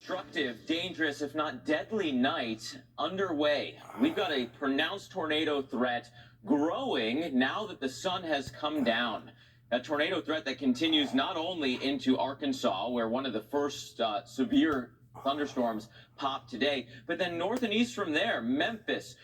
destructive, dangerous, if not deadly night underway. We've got a pronounced tornado threat growing now that the sun has come down. A tornado threat that continues not only into Arkansas, where one of the first severe thunderstorms popped today, but then north and east from there, Memphis,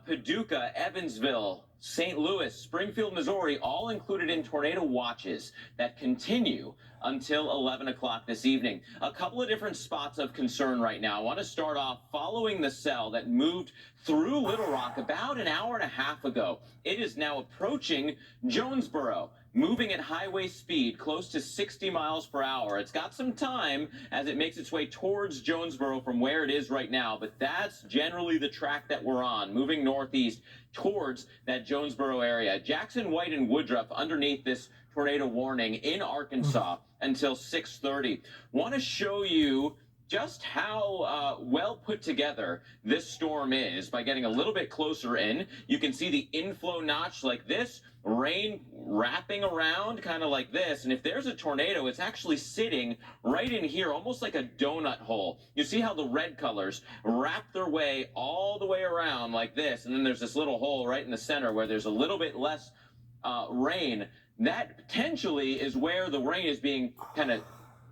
Paducah, Evansville, St. Louis, Springfield, Missouri, all included in tornado watches that continue until 11 o'clock this evening. A couple of different spots of concern right now. I want to start off following the cell that moved through Little Rock about an hour and a half ago. It is now approaching Jonesboro, moving at highway speed, close to 60 miles per hour. It's got some time as it makes its way towards Jonesboro from where it is right now, but that's generally the track that we're on, moving northeast towards that Jonesboro area. Jackson, White, and Woodruff underneath this tornado warning in Arkansas until 6:30. Want to show you just how well put together this storm is by getting a little bit closer in. You can see the inflow notch like this, rain wrapping around kind of like this, and if there's a tornado, it's actually sitting right in here, almost like a donut hole. You see how the red colors wrap their way all the way around like this, and then there's this little hole right in the center where there's a little bit less rain. That potentially is where the rain is being kind of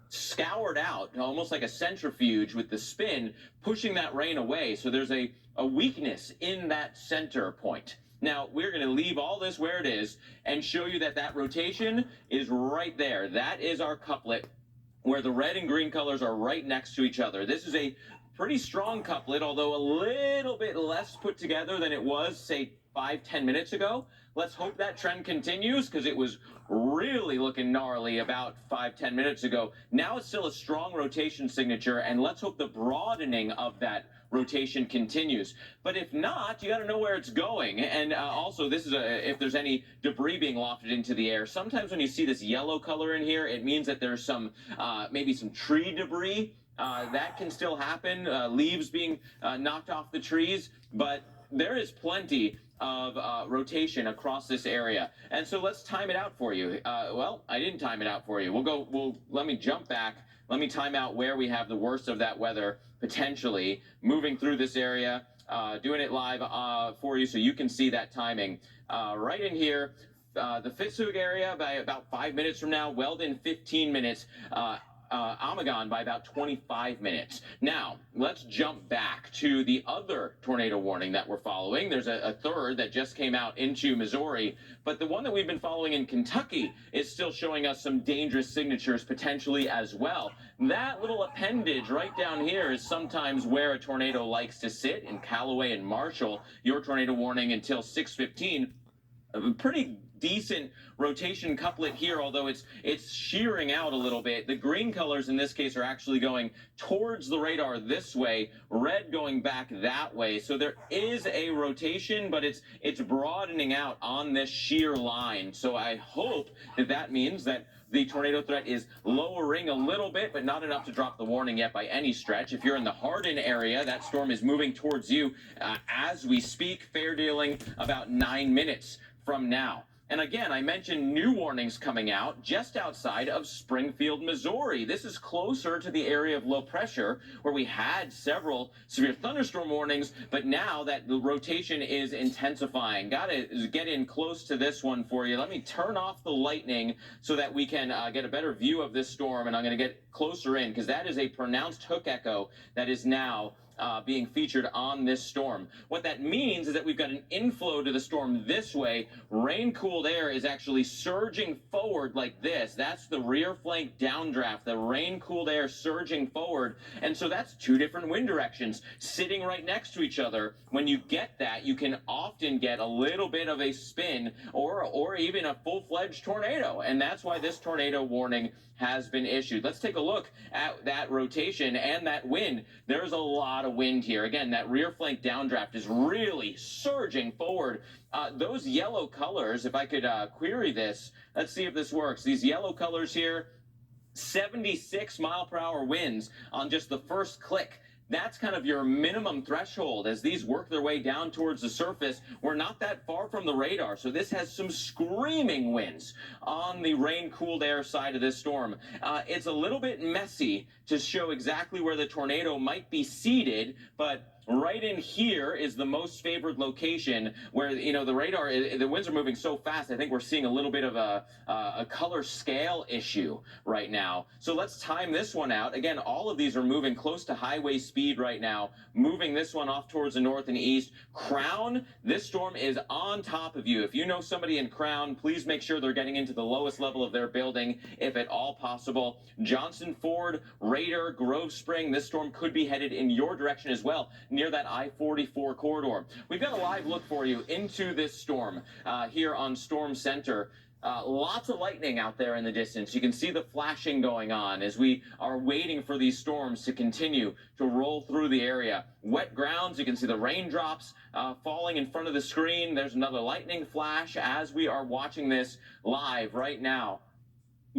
scoured out, almost like a centrifuge with the spin pushing that rain away. So there's a weakness in that center point. Now, we're going to leave all this where it is and show you that that rotation is right there. That is our couplet where the red and green colors are right next to each other. This is a pretty strong couplet, although a little bit less put together than it was, say, 5-10 minutes ago. Let's hope that trend continues because it was really looking gnarly about 5-10 minutes ago. Now it's still a strong rotation signature, and let's hope the broadening of that rotation continues. But if not, you got to know where it's going. And also, this is if there's any debris being lofted into the air. Sometimes when you see this yellow color in here, it means that there's some maybe some tree debris. That can still happen, leaves being knocked off the trees, but there is plenty of rotation across this area. And so let's time it out for you. Well, I didn't time it out for you. Let me jump back. Let me time out where we have the worst of that weather potentially moving through this area, doing it live for you so you can see that timing. Right in here, the Fitzhugh area by about 5 minutes from now, Weldon 15 minutes, Omegon by about 25 minutes. Now, let's jump back to the other tornado warning that we're following. There's a third that just came out into Missouri, but the one that we've been following in Kentucky is still showing us some dangerous signatures potentially as well. That little appendage right down here is sometimes where a tornado likes to sit in Callaway and Marshall. Your tornado warning until 6:15. Pretty decent rotation couplet here, although it's shearing out a little bit. The green colors in this case are actually going towards the radar this way, red going back that way. So there is a rotation, but it's broadening out on this shear line. So I hope that that means that the tornado threat is lowering a little bit, but not enough to drop the warning yet by any stretch. If you're in the Hardin area, that storm is moving towards you as we speak, fair dealing about 9 minutes from now. And again, I mentioned new warnings coming out just outside of Springfield, Missouri. This is closer to the area of low pressure where we had several severe thunderstorm warnings, but now that the rotation is intensifying. Got to get in close to this one for you. Let me turn off the lightning so that we can get a better view of this storm, and I'm going to get closer in because that is a pronounced hook echo that is now being featured on this storm. What that means is that we've got an inflow to the storm this way. Rain-cooled air is actually surging forward like this. That's the rear flank downdraft, the rain-cooled air surging forward. And so that's two different wind directions sitting right next to each other. When you get that, you can often get a little bit of a spin or even a full-fledged tornado. And that's why this tornado warning has been issued. Let's take a look at that rotation and that wind. There's a lot of wind here. Again, that rear flank downdraft is really surging forward. Those yellow colors, if I could query this, let's see if this works. These yellow colors here, 76 mile per hour winds on just the first click. that's kind of your minimum threshold. As these work their way down towards the surface, we're not that far from the radar. So this has some screaming winds on the rain-cooled air side of this storm. It's a little bit messy to show exactly where the tornado might be seated, but right in here is the most favored location where, the radar, the winds are moving so fast. I think we're seeing a little bit of a color scale issue right now. So let's time this one out. Again, all of these are moving close to highway speed right now, moving this one off towards the north and east. Crown, this storm is on top of you. If you know somebody in Crown, please make sure they're getting into the lowest level of their building, if at all possible. Johnson Ford, Raider, Grove Spring, this storm could be headed in your direction as well, near that I-44 corridor. We've got a live look for you into this storm here on Storm Center. Lots of lightning out there in the distance. You can see the flashing going on as we are waiting for these storms to continue to roll through the area. Wet grounds, you can see the raindrops falling in front of the screen. There's another lightning flash as we are watching this live right now.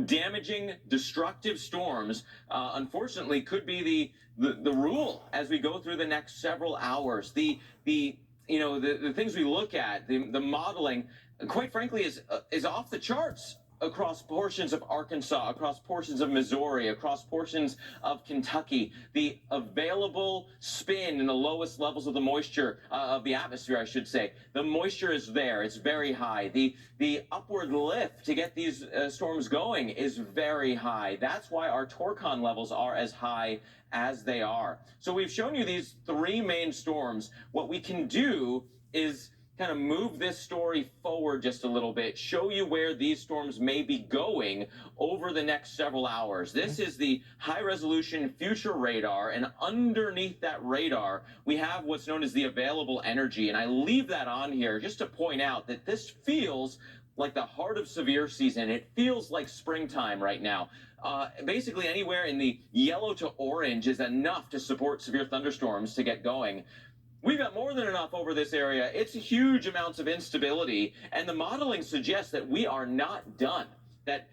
Damaging, destructive storms, unfortunately, could be the rule as we go through the next several hours. The things we look at, the modeling, quite frankly, is off the charts across portions of Arkansas, across portions of Missouri, across portions of Kentucky. The available spin in the lowest levels of the moisture, of the atmosphere, I should say. The moisture is there. It's very high. The upward lift to get these storms going is very high. That's why our Torcon levels are as high as they are. So we've shown you these three main storms. What we can do is kind of move this story forward just a little bit, show you where these storms may be going over the next several hours. This is the high-resolution future radar, and underneath that radar, we have what's known as the available energy. And I leave that on here just to point out that this feels like the heart of severe season. It feels like springtime right now. Basically, anywhere in the yellow to orange is enough to support severe thunderstorms to get going. We've got more than enough over this area. It's huge amounts of instability, and the modeling suggests that we are not done. That,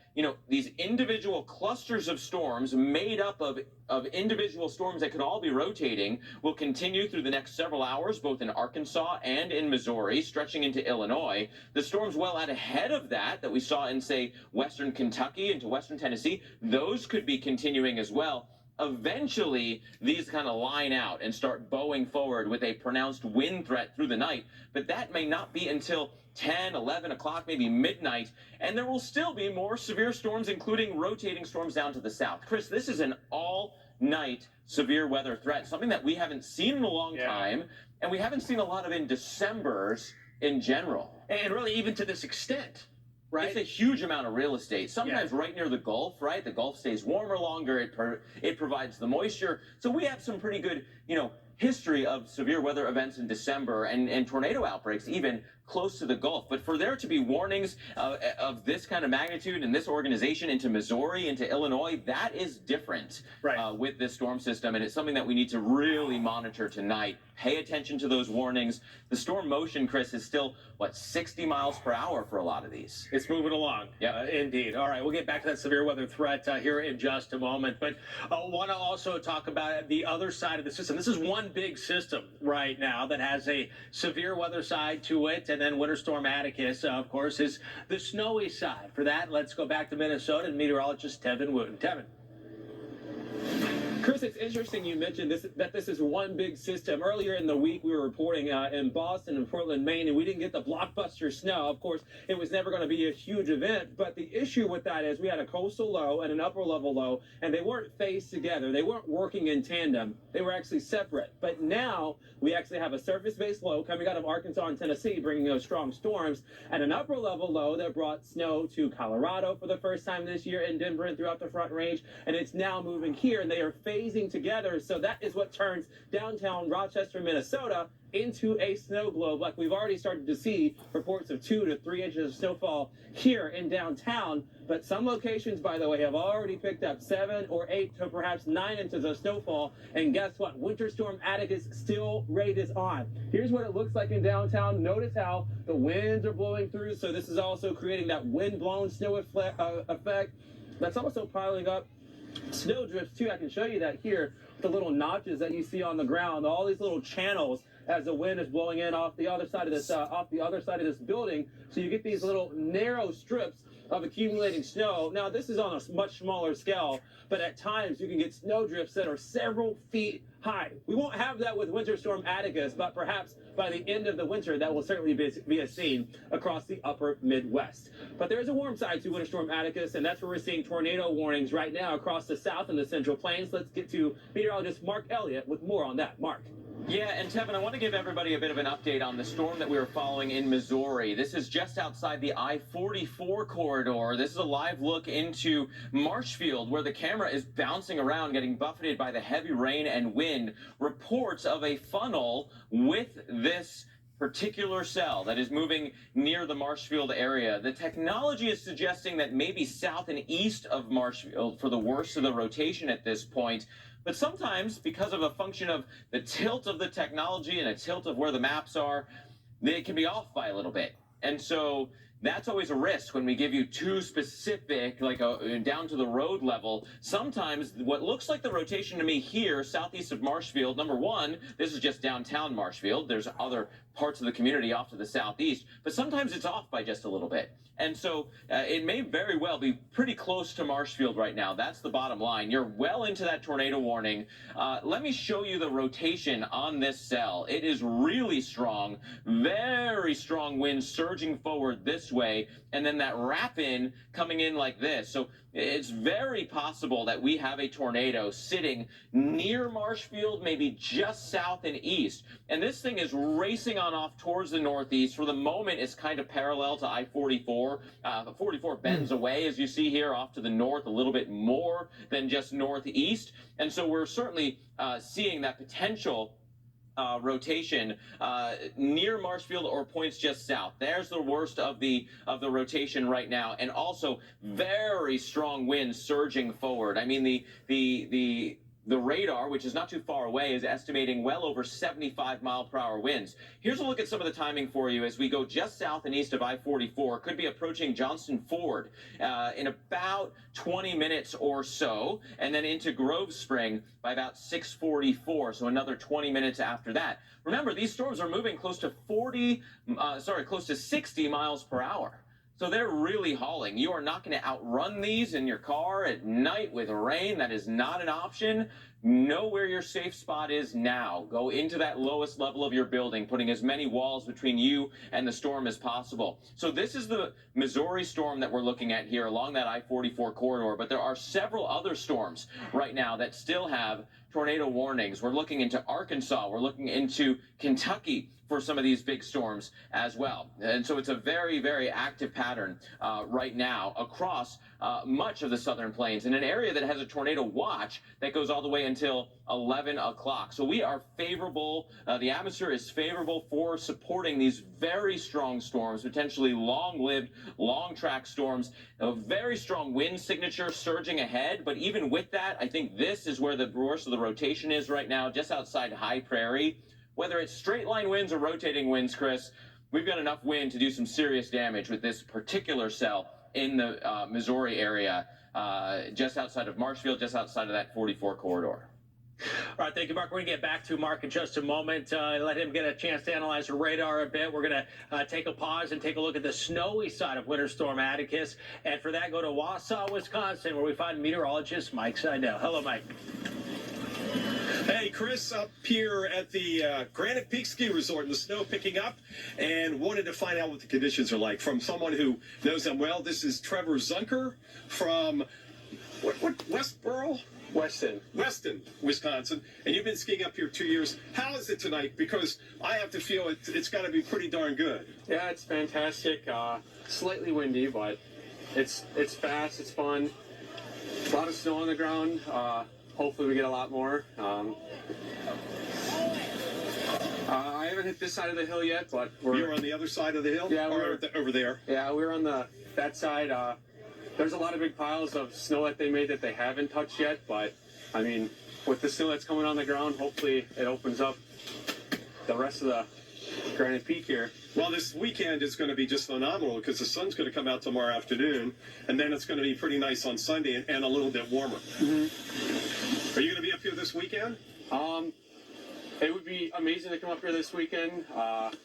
these individual clusters of storms made up of individual storms that could all be rotating will continue through the next several hours, both in Arkansas and in Missouri, stretching into Illinois. The storms well out ahead of that we saw in, say, western Kentucky into western Tennessee, those could be continuing as well. Eventually, these kind of line out and start bowing forward with a pronounced wind threat through the night, but that may not be until 10, 11 o'clock, maybe midnight, and there will still be more severe storms, including rotating storms down to the south. Chris, this is an all-night severe weather threat, something that we haven't seen in a long time, and we haven't seen a lot of in Decembers in general. And really, even to this extent. Right? It's a huge amount of real estate, sometimes right near the Gulf, right? The Gulf stays warmer longer. It provides the moisture. So we have some pretty good, history of severe weather events in December and tornado outbreaks even close to the Gulf. But for there to be warnings of this kind of magnitude and this organization into Missouri, into Illinois, that is different with this storm system. And it's something that we need to really monitor tonight. Pay attention to those warnings. The storm motion, Chris, is still, 60 miles per hour for a lot of these. It's moving along. Yeah, indeed. All right, we'll get back to that severe weather threat here in just a moment. But I want to also talk about the other side of the system. This is one big system right now that has a severe weather side to it. And then Winter Storm Atticus, of course, is the snowy side. For that, let's go back to Minnesota and meteorologist Tevin Wooten. Tevin. Chris, it's interesting you mentioned that this is one big system. Earlier in the week, we were reporting in Boston and Portland, Maine, and we didn't get the blockbuster snow. Of course, it was never going to be a huge event, but the issue with that is we had a coastal low and an upper level low, and they weren't phased together. They weren't working in tandem. They were actually separate. But now we actually have a surface-based low coming out of Arkansas and Tennessee, bringing those strong storms, and an upper level low that brought snow to Colorado for the first time this year, in Denver and throughout the Front Range, and it's now moving here, and they are phasing together. So that is what turns downtown Rochester, Minnesota into a snow globe, like we've already started to see reports of 2 to 3 inches of snowfall here in downtown. But some locations, by the way, have already picked up 7 or 8 to perhaps 9 inches of snowfall. And guess what? Winter Storm Atticus still rages on. Here's what it looks like in downtown. Notice how the winds are blowing through. So this is also creating that wind-blown snow effect. That's also piling up snow drifts too. I can show you that here. the little notches that you see on the ground, all these little channels as the wind is blowing in off the other side of this building. So you get these little narrow strips of accumulating snow. Now, this is on a much smaller scale, but at times you can get snow drifts that are several feet high. We won't have that with Winter Storm Atticus, but perhaps by the end of the winter, that will certainly be a scene across the upper Midwest. But there is a warm side to Winter Storm Atticus, and that's where we're seeing tornado warnings right now across the south and the central plains. Let's get to meteorologist Mark Elliott with more on that. Mark. Yeah, and Tevin, I want to give everybody a bit of an update on the storm that we were following in Missouri. This is just outside the I-44 corridor. This is a live look into Marshfield, where the camera is bouncing around, getting buffeted by the heavy rain and wind. Reports of a funnel with this particular cell that is moving near the Marshfield area. The technology is suggesting that maybe south and east of Marshfield for the worst of the rotation at this point. But sometimes, because of a function of the tilt of the technology and a tilt of where the maps are, they can be off by a little bit. And so that's always a risk when we give you too specific, like down to the road level. Sometimes what looks like the rotation to me here, southeast of Marshfield, number one, this is just downtown Marshfield. There's other parts of the community off to the southeast, but sometimes it's off by just a little bit. And so it may very well be pretty close to Marshfield right now. That's the bottom line. You're well into that tornado warning. Let me show you the rotation on this cell. It is really strong, very strong wind surging forward this way, and then that wrap in coming in like this. So it's very possible that we have a tornado sitting near Marshfield, maybe just south and east. And this thing is racing on off towards the northeast. For the moment, it's kind of parallel to I-44. 44 bends away, as you see here, off to the north a little bit more than just northeast. And so we're certainly seeing that potential rotation near Marshfield or points just south. There's the worst of the rotation right now, and also very strong winds surging forward. I mean, the radar, which is not too far away, is estimating well over 75-mile-per-hour winds. Here's a look at some of the timing for you as we go just south and east of I-44. Could be approaching Johnston Ford in about 20 minutes or so, and then into Grove Spring by about 6:44, so another 20 minutes after that. Remember, these storms are moving close to 60 miles per hour. So they're really hauling. You are not going to outrun these in your car at night with rain. That is not an option. Know where your safe spot is now. Go into that lowest level of your building, putting as many walls between you and the storm as possible. So this is the Missouri storm that we're looking at here along that I-44 corridor, but there are several other storms right now that still have tornado warnings. We're looking into Arkansas. We're looking into Kentucky for some of these big storms as well. And so it's a very, very active pattern right now across much of the southern plains in an area that has a tornado watch that goes all the way until 11 o'clock. So we are favorable. The atmosphere is favorable for supporting these very strong storms, potentially long-lived, long-track storms. A very strong wind signature surging ahead. But even with that, I think this is where the worst of the rotation is right now, just outside High Prairie. Whether it's straight line winds or rotating winds, Chris, we've got enough wind to do some serious damage with this particular cell in the Missouri area, just outside of Marshfield, just outside of that 44 corridor. All right, thank you, Mark. We're going to get back to Mark in just a moment. Let him get a chance to analyze the radar a bit. We're going to take a pause and take a look at the snowy side of Winter Storm Atticus. And for that, go to Wausau, Wisconsin, where we find meteorologist Mike Seidel. Hello, Mike. Hey, Chris, up here at the Granite Peak Ski Resort, and the snow picking up, and wanted to find out what the conditions are like from someone who knows them well. This is Trevor Zunker from Westboro? Weston, Wisconsin, and you've been skiing up here 2 years. How is it tonight? Because I have to feel it's got to be pretty darn good. Yeah, it's fantastic. Slightly windy, but it's fast, it's fun. A lot of snow on the ground. Hopefully we get a lot more. I haven't hit this side of the hill yet, but You're on the other side of the hill? Yeah, over there. Yeah, we're on that side. There's a lot of big piles of snow that they made that they haven't touched yet, but I mean, with the snow that's coming on the ground, hopefully it opens up the rest of the Granite Peak here. Well, this weekend is going to be just phenomenal because the sun's going to come out tomorrow afternoon, and then it's going to be pretty nice on Sunday and a little bit warmer. Mm-hmm. Are you going to be up here this weekend? It would be amazing to come up here this weekend.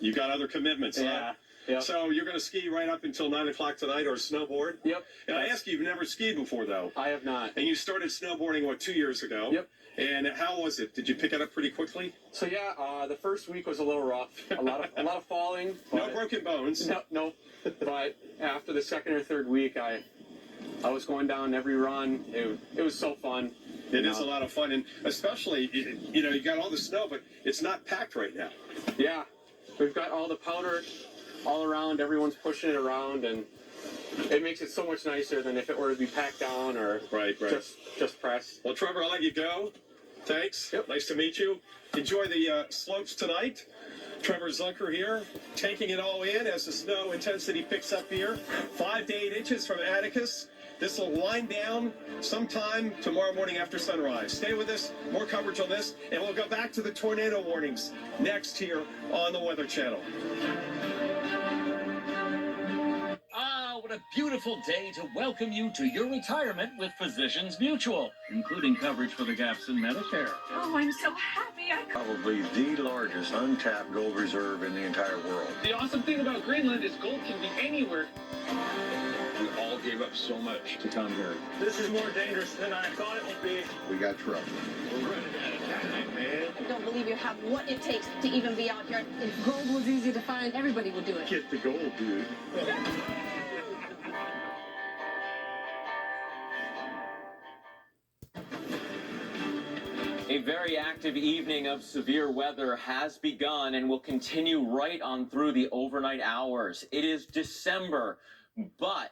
You got other commitments, Yeah. huh? Yep. So you're going to ski right up until 9 o'clock tonight or snowboard? Yep. And I ask you, you've never skied before, though. I have not. And you started snowboarding, what, 2 years ago? Yep. And how was it? Did you pick it up pretty quickly? So yeah, the first week was a little rough. A lot of falling. No but- broken bones. No. But after the second or third week, I was going down every run. It was so fun. It is a lot of fun, and especially, you know, you got all the snow, but it's not packed right now. Yeah, we've got all the powder all around. Everyone's pushing it around, and it makes it so much nicer than if it were to be packed down or Right. just pressed. Well, Trevor, I'll let you go. Thanks. Yep. Nice to meet you. Enjoy the slopes tonight. Trevor Zunker here, taking it all in as the snow intensity picks up here. 5 to 8 inches from Atticus. This will wind down sometime tomorrow morning after sunrise. Stay with us. More coverage on this, and we'll go back to the tornado warnings next here on the Weather Channel. What a beautiful day to welcome you to your retirement with Physicians Mutual, including coverage for the gaps in Medicare. Oh, I'm so happy. Probably the largest untapped gold reserve in the entire world. The awesome thing about Greenland is gold can be anywhere. We all gave up so much to come here. This is more dangerous than I thought it would be. We got trouble. We're running out of time, man. I don't believe you have what it takes to even be out here. If gold was easy to find, everybody would do it. Get the gold, dude. A very active evening of severe weather has begun and will continue right on through the overnight hours. It is December, but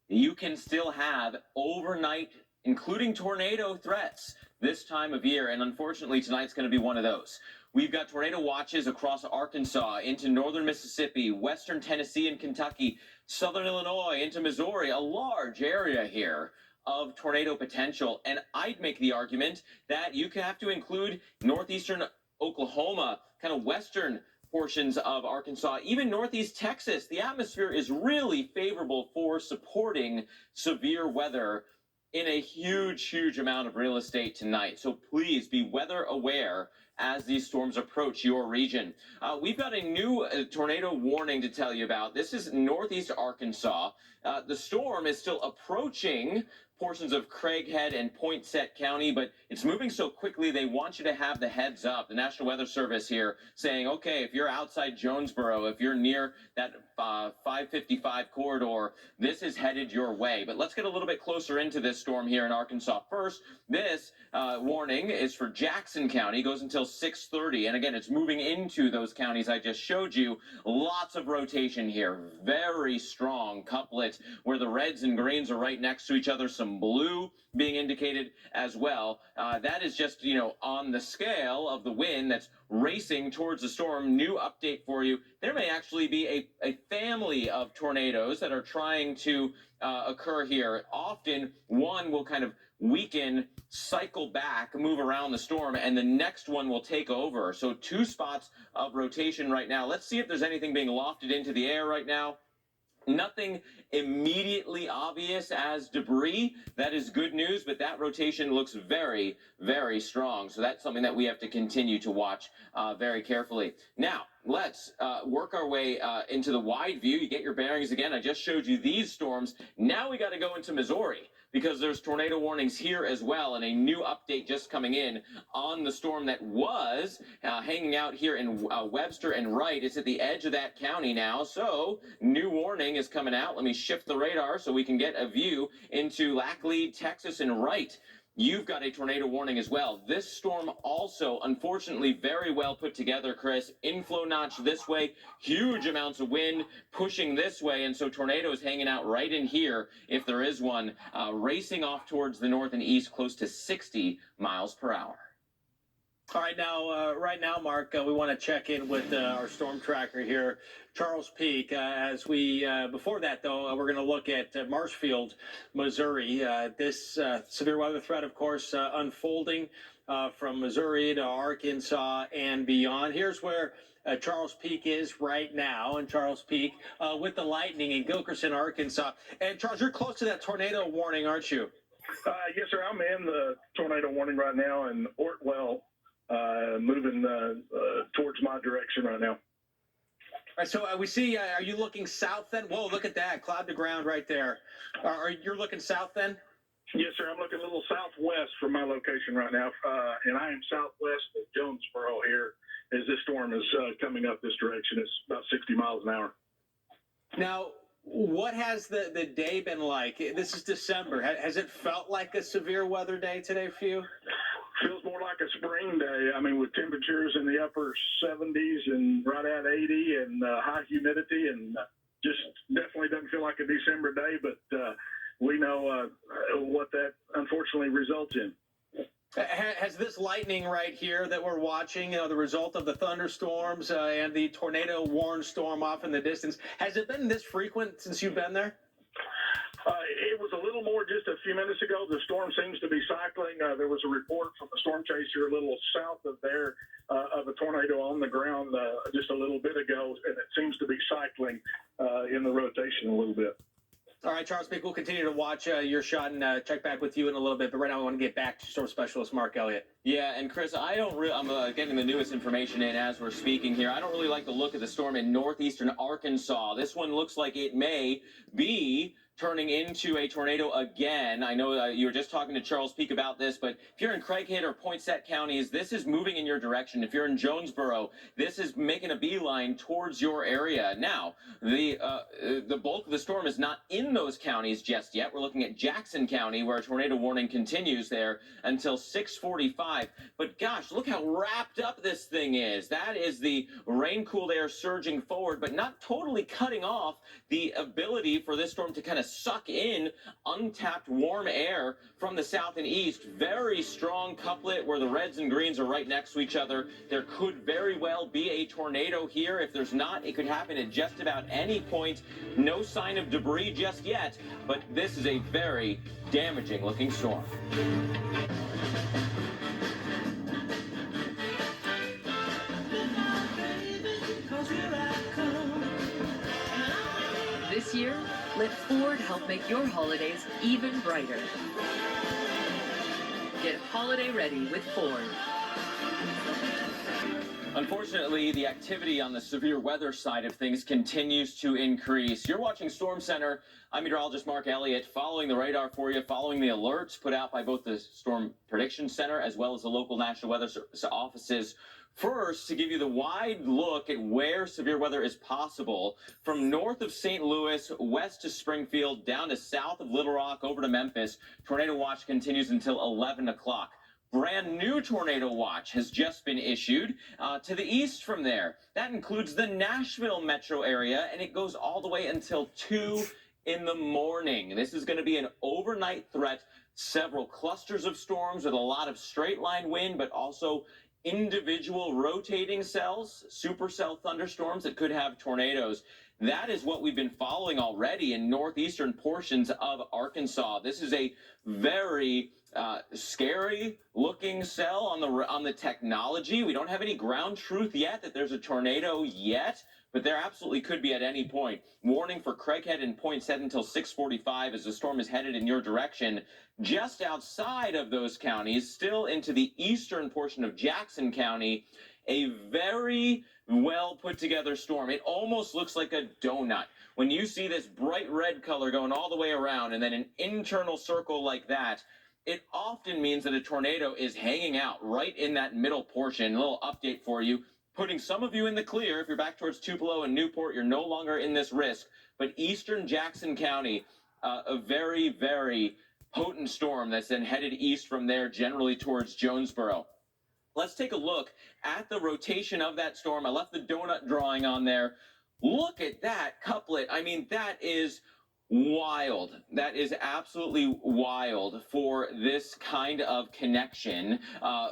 you can still have overnight, including tornado threats this time of year, and unfortunately tonight's going to be one of those. We've got tornado watches across Arkansas, into northern Mississippi, western Tennessee and Kentucky, southern Illinois, into Missouri, a large area here of tornado potential. And I'd make the argument that you have to include northeastern Oklahoma, kind of western portions of Arkansas, even northeast Texas. The atmosphere is really favorable for supporting severe weather in a huge amount of real estate tonight. So please be weather aware as these storms approach your region. We've got a new tornado warning to tell you about. This is northeast Arkansas. The storm is still approaching portions of Craighead and Poinsett County, but it's moving so quickly they want you to have the heads up. The National Weather Service here saying, okay, if you're outside Jonesboro, if you're near that 555 corridor, this is headed your way. But let's get a little bit closer into this storm here in Arkansas. First, this warning is for Jackson County, goes until 6:30, and again, it's moving into those counties I just showed you. Lots of rotation here, very strong couplet where the reds and greens are right next to each other, some blue being indicated as well. That is just, on the scale of the wind that's racing towards the storm. New update for you. There may actually be a family of tornadoes that are trying to occur here. Often one will kind of weaken, cycle back, move around the storm, and the next one will take over. So 2 spots of rotation right now. Let's see if there's anything being lofted into the air right now. Nothing immediately obvious as debris. That is good news, but that rotation looks very strong. So that's something that we have to continue to watch very carefully. Now, let's work our way into the wide view. You get your bearings again. I just showed you these storms. Now we got to go into Missouri, because there's tornado warnings here as well, and a new update just coming in on the storm that was hanging out here in Webster and Wright. It's at the edge of that county now, so new warning is coming out. Let me shift the radar so we can get a view into Laclede, Texas, and Wright. You've got a tornado warning as well. This storm also, unfortunately, very well put together, Chris. Inflow notch this way, huge amounts of wind pushing this way, and so tornadoes hanging out right in here, if there is one, racing off towards the north and east, close to 60 miles per hour. All right, now, Mark, we want to check in with our storm tracker here, Charles Peak. As we, before that, though, we're going to look at Marshfield, Missouri. This severe weather threat, of course, unfolding from Missouri to Arkansas and beyond. Here's where Charles Peak is right now, and Charles Peak with the lightning in Gilkerson, Arkansas. And Charles, you're close to that tornado warning, aren't you? Yes, sir. I'm in the tornado warning right now in Ortwell, moving towards my direction right now. All right, so we see, are you looking south then? Whoa, look at that, cloud to ground right there. You're looking south then? Yes, sir. I'm looking a little southwest from my location right now, and I am southwest of Jonesboro here as this storm is coming up this direction. It's about 60 miles an hour. Now, what has the day been like? This is December. Has it felt like a severe weather day today for you? Feels more like a spring day. I mean, with temperatures in the upper 70s and right at 80 and high humidity, and just definitely doesn't feel like a December day, but we know what that unfortunately results in. Has this lightning right here that we're watching, the result of the thunderstorms and the tornado warned storm off in the distance, has it been this frequent since you've been there? It was a little more just a few minutes ago. The storm seems to be cycling. There was a report from the storm chaser a little south of there of a tornado on the ground just a little bit ago, and it seems to be cycling in the rotation a little bit. All right, Charles Peak, we'll continue to watch your shot and check back with you in a little bit. But right now, I want to get back to Storm Specialist Mark Elliott. Yeah, and Chris, I'm getting the newest information in as we're speaking here. I don't really like the look of the storm in northeastern Arkansas. This one looks like it may be turning into a tornado again. I know you were just talking to Charles Peak about this, but if you're in Craighead or Poinsett counties, this is moving in your direction. If you're in Jonesboro, this is making a beeline towards your area. Now, the bulk of the storm is not in those counties just yet. We're looking at Jackson County, where a tornado warning continues there until 6:45. But gosh, look how wrapped up this thing is. That is the rain-cooled air surging forward, but not totally cutting off the ability for this storm to kind of suck in untapped warm air from the south and east. Very strong couplet where the reds and greens are right next to each other. There could very well be a tornado here. If there's not, it could happen at just about any point. No sign of debris just yet, but this is a very damaging looking storm. This year, let Ford help make your holidays even brighter. Get holiday ready with Ford. Unfortunately, the activity on the severe weather side of things continues to increase. You're watching Storm Center. I'm meteorologist Mark Elliott, following the radar for you, following the alerts put out by both the Storm Prediction Center as well as the local National Weather Service offices. First, to give you the wide look at where severe weather is possible, from north of St. Louis, west to Springfield, down to south of Little Rock, over to Memphis, tornado watch continues until 11 o'clock. Brand new tornado watch has just been issued to the east from there. That includes the Nashville metro area, and it goes all the way until 2 in the morning. This is going to be an overnight threat. Several clusters of storms with a lot of straight line wind, but also individual rotating cells, supercell thunderstorms that could have tornadoes. That is what we've been following already in northeastern portions of Arkansas. This is a very scary looking cell on the technology. We don't have any ground truth yet that there's a tornado yet, but there absolutely could be at any point. Warning for Craighead and Poinsett until 6:45 as the storm is headed in your direction. Just outside of those counties, still into the eastern portion of Jackson County, a very well put together storm. It almost looks like a donut. When you see this bright red color going all the way around and then an internal circle like that, it often means that a tornado is hanging out right in that middle portion. A little update for you, putting some of you in the clear. If you're back towards Tupelo and Newport, you're no longer in this risk. But eastern Jackson County, a very, very potent storm that's then headed east from there, generally towards Jonesboro. Let's take a look at the rotation of that storm. I left the donut drawing on there. Look at that couplet. I mean, that is wild. That is absolutely wild for this kind of connection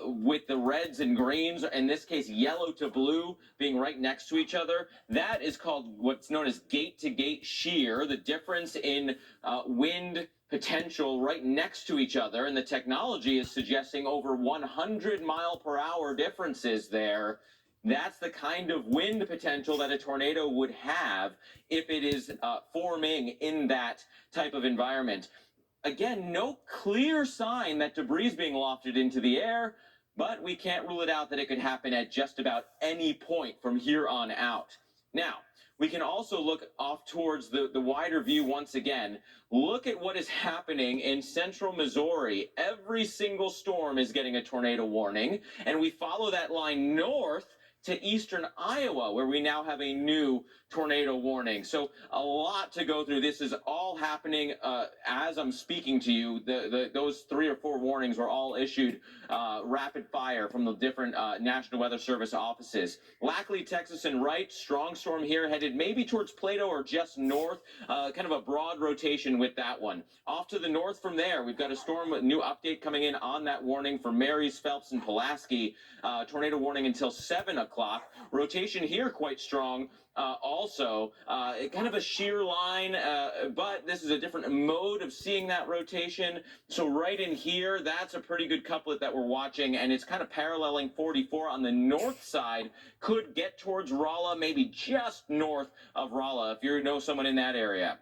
with the reds and greens, in this case yellow to blue, being right next to each other. That is called what's known as gate-to-gate shear, the difference in wind potential right next to each other, and the technology is suggesting over 100-mile-per-hour differences there. That's the kind of wind potential that a tornado would have if it is forming in that type of environment. again, no clear sign that debris is being lofted into the air, but we can't rule it out that it could happen at just about any point from here on out. Now, we can also look off towards the wider view once again. Look at what is happening in central Missouri. Every single storm is getting a tornado warning, and we follow that line north to eastern Iowa, where we now have a new tornado warning. So a lot to go through. This is all happening as I'm speaking to you. Those 3 or 4 warnings were all issued rapid fire from the different National Weather Service offices. Lackley, Texas, and Wright, strong storm here, headed maybe towards Plato or just north. Kind of a broad rotation with that one. Off to the north from there, we've got a storm with new update coming in on that warning for Marys, Phelps, and Pulaski. Tornado warning until 7 o'clock. Rotation here quite strong. Also, kind of a shear line, but this is a different mode of seeing that rotation. So right in here, that's a pretty good couplet that we're watching, and it's kind of paralleling 44 on the north side. Could get towards Rolla, maybe just north of Rolla, if you know someone in that area.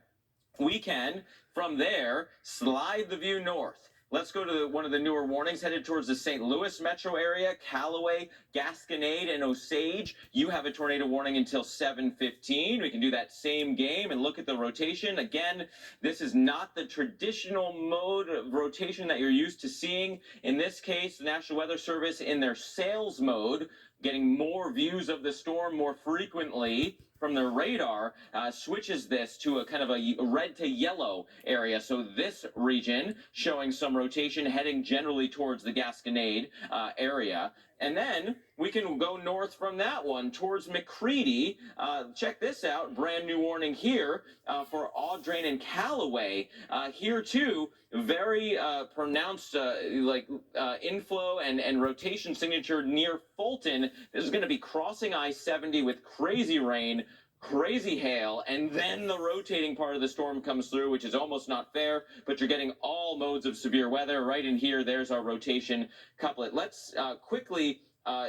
We can, from there, slide the view north. Let's go to one of the newer warnings headed towards the St. Louis metro area, Callaway, Gasconade, and Osage. You have a tornado warning until 7:15. We can do that same game and look at the rotation. Again, this is not the traditional mode of rotation that you're used to seeing. In this case, the National Weather Service in their sales mode, getting more views of the storm more frequently from their radar, switches this to a kind of a red to yellow area. So this region showing some rotation heading generally towards the Gasconade area. And then we can go north from that one towards McCready. Check this out, brand new warning here for Audrain and Callaway. Here too, very pronounced inflow and rotation signature near Fulton. This is going to be crossing I-70 with crazy rain, crazy hail, and then the rotating part of the storm comes through, which is almost not fair, but you're getting all modes of severe weather right in here. There's our rotation couplet. Let's quickly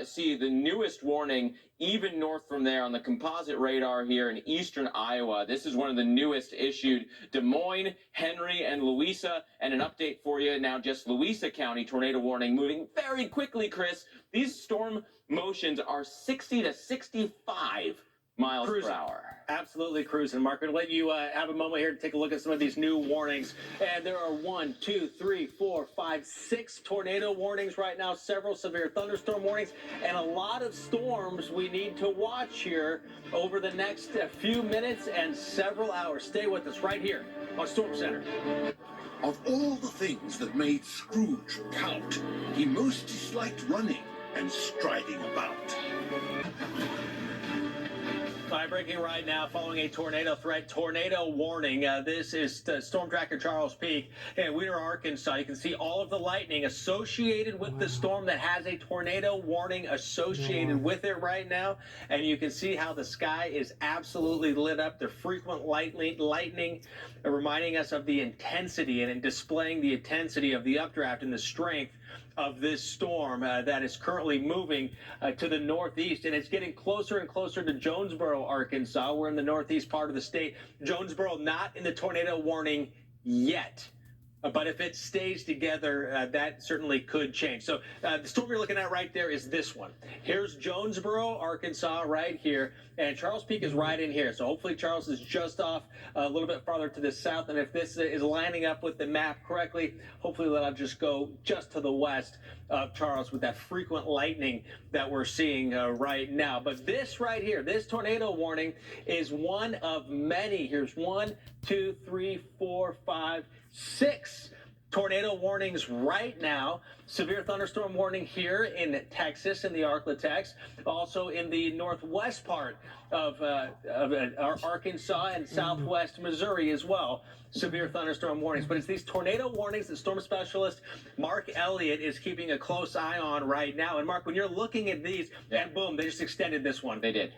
see the newest warning even north from there on the composite radar here in eastern Iowa. This is one of the newest issued. Des Moines, Henry, and Louisa. And an update for you now, just Louisa County tornado warning moving very quickly, Chris. These storm motions are 60 to 65 miles per hour. Absolutely cruising. Mark, we're going to let you have a moment here to take a look at some of these new warnings. And there are 1, 2, 3, 4, 5, 6 tornado warnings right now, several severe thunderstorm warnings, and a lot of storms we need to watch here over the next few minutes and several hours. Stay with us right here on Storm Center. Of all the things that made Scrooge pout, he most disliked running and striding about. Breaking right now following a tornado threat, tornado warning. This is Storm Tracker Charles Peak in Wiener, Arkansas. You can see all of the lightning associated with the storm that has a tornado warning associated with it right now. And you can see how the sky is absolutely lit up. The frequent lightning reminding us of the intensity and displaying the intensity of the updraft and the strength of this storm that is currently moving to the northeast, and it's getting closer and closer to Jonesboro, Arkansas. We're in the northeast part of the state. Jonesboro not in the tornado warning yet. But if it stays together, that certainly could change. So the storm you're looking at right there is this one. Here's Jonesboro, Arkansas, right here. And Charles Peak is right in here. So hopefully Charles is just off a little bit farther to the south. And if this is lining up with the map correctly, hopefully that'll just go just to the west of Charles with that frequent lightning that we're seeing right now. But this right here, this tornado warning is one of many. Here's 1, 2, 3, 4, 5, 6 tornado warnings right now. Severe thunderstorm warning here in Texas, in the Arklatex, also in the northwest part of Arkansas and southwest Missouri as well. Severe thunderstorm warnings. But it's these tornado warnings that storm specialist Mark Elliott is keeping a close eye on right now. And Mark, when you're looking at these, and boom, they just extended this one. They did.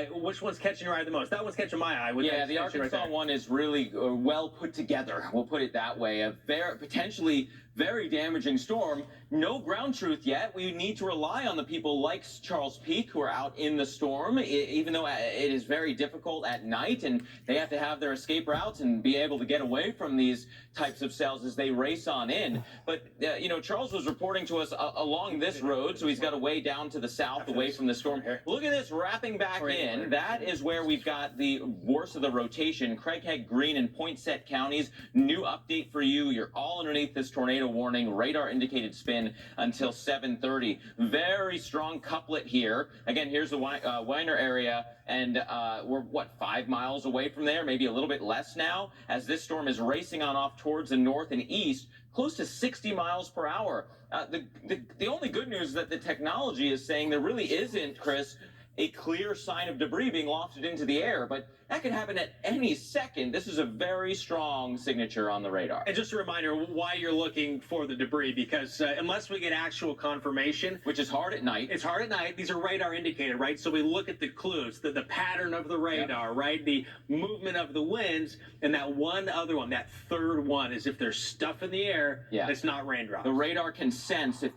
Which one's catching your eye the most? That one's catching my eye. Yeah, the Arkansas one is really well put together. We'll put it that way. A potentially very damaging storm. No ground truth yet. We need to rely on the people like Charles Peak who are out in the storm, even though it is very difficult at night and they have to have their escape routes and be able to get away from these types of cells as they race on in. But, you know, Charles was reporting to us along this road, so he's got a way down to the south away from the storm. Look at this wrapping back in. That is where we've got the worst of the rotation. Craighead, Greene, and Poinsett counties. New update for you. You're all underneath this tornado warning. Radar indicated spin until 7:30. Very strong couplet here. Again, here's the Weiner area, and we're, what, 5 miles away from there, maybe a little bit less now, as this storm is racing on off towards the north and east, close to 60 miles per hour. The only good news is that the technology is saying there really isn't, Chris, a clear sign of debris being lofted into the air, but that could happen at any second. This is a very strong signature on the radar. And just a reminder why you're looking for the debris, because unless we get actual confirmation, which is hard at night. It's hard at night. These are radar indicated, right? So we look at the clues, the pattern of the radar, right? The movement of the winds, and that one other one, that third one, is if there's stuff in the air, it's not raindrops. The radar can sense if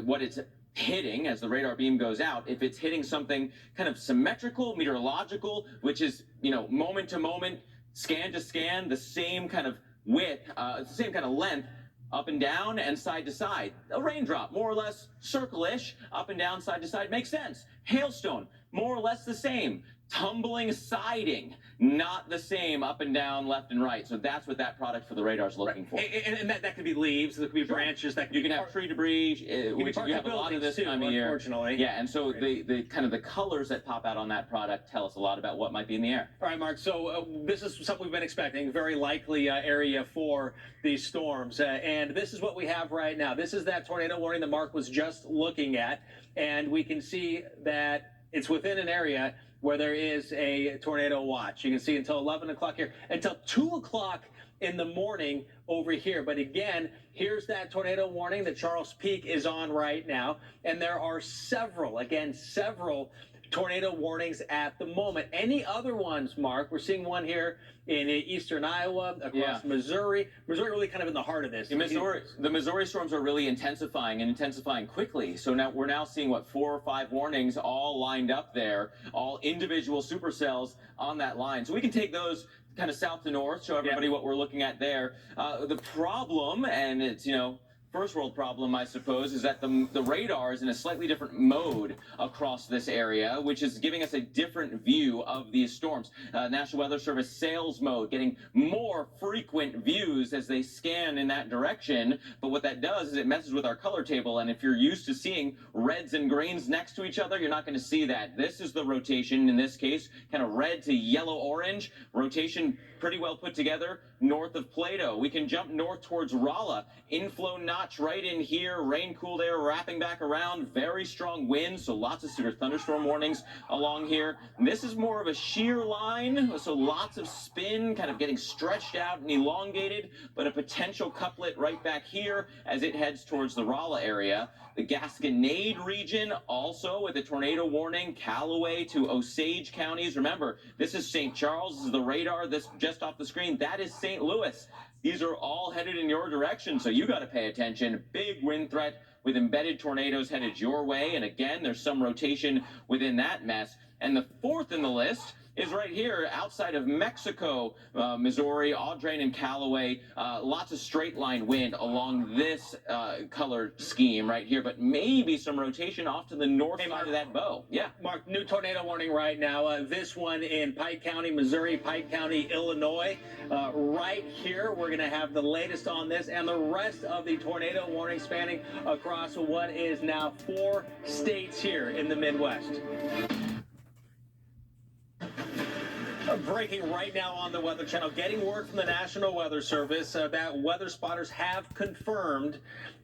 what it's hitting as the radar beam goes out, if it's hitting something kind of symmetrical, meteorological, which is, you know, moment to moment, scan to scan, the same kind of width, same kind of length, up and down and side to side. A raindrop, more or less circle-ish, up and down, side to side, makes sense. Hailstone, more or less the same. Tumbling siding, not the same up and down, left and right. So that's what that product for the radar is looking for. And that could be leaves, that could be branches, that could you can have tree debris, which you have a lot of this time of year. Unfortunately. Yeah, and so the kind of the colors that pop out on that product tell us a lot about what might be in the air. All right, Mark, so this is something we've been expecting, very likely area for these storms. And this is what we have right now. This is that tornado warning that Mark was just looking at. And we can see that it's within an area where there is a tornado watch. You can see until 11 o'clock here, until 2 o'clock in the morning over here. But again, here's that tornado warning that Charles Peak is on right now. And there are several tornado warnings at the moment. Any other ones, Mark? We're seeing one here in eastern Iowa, across Missouri. Missouri really kind of in the heart of this. The Missouri storms are really intensifying and intensifying quickly. So now we're seeing, what, 4 or 5 warnings all lined up there, all individual supercells on that line. So we can take those kind of south to north, show everybody what we're looking at there. The problem, and it's, you know, first world problem, I suppose, is that the radar is in a slightly different mode across this area, which is giving us a different view of these storms. National Weather Service sales mode, getting more frequent views as they scan in that direction. But what that does is it messes with our color table. And if you're used to seeing reds and greens next to each other, you're not going to see that. This is the rotation in this case, kind of red to yellow-orange. Rotation pretty well put together north of Plato. We can jump north towards Rolla. Inflow notch right in here. Rain-cooled air wrapping back around. Very strong winds, so lots of severe thunderstorm warnings along here. And this is more of a shear line, so lots of spin kind of getting stretched out and elongated, but a potential couplet right back here as it heads towards the Rolla area. The Gasconade region also with a tornado warning. Callaway to Osage counties. Remember, this is St. Charles. This is the radar. This just off the screen. That is St. Louis. These are all headed in your direction, so you got to pay attention. Big wind threat with embedded tornadoes headed your way. And again, there's some rotation within that mess. And the fourth in the list is right here outside of Mexico, Missouri, Audrain and Callaway. Lots of straight line wind along this color scheme right here, but maybe some rotation off to the north side of that bow. Yeah. Mark, new tornado warning right now. This one in Pike County, Missouri, Pike County, Illinois. Right here, we're going to have the latest on this and the rest of the tornado warning spanning across what is now 4 states here in the Midwest. Breaking right now on the Weather Channel, getting word from the National Weather Service that weather spotters have confirmed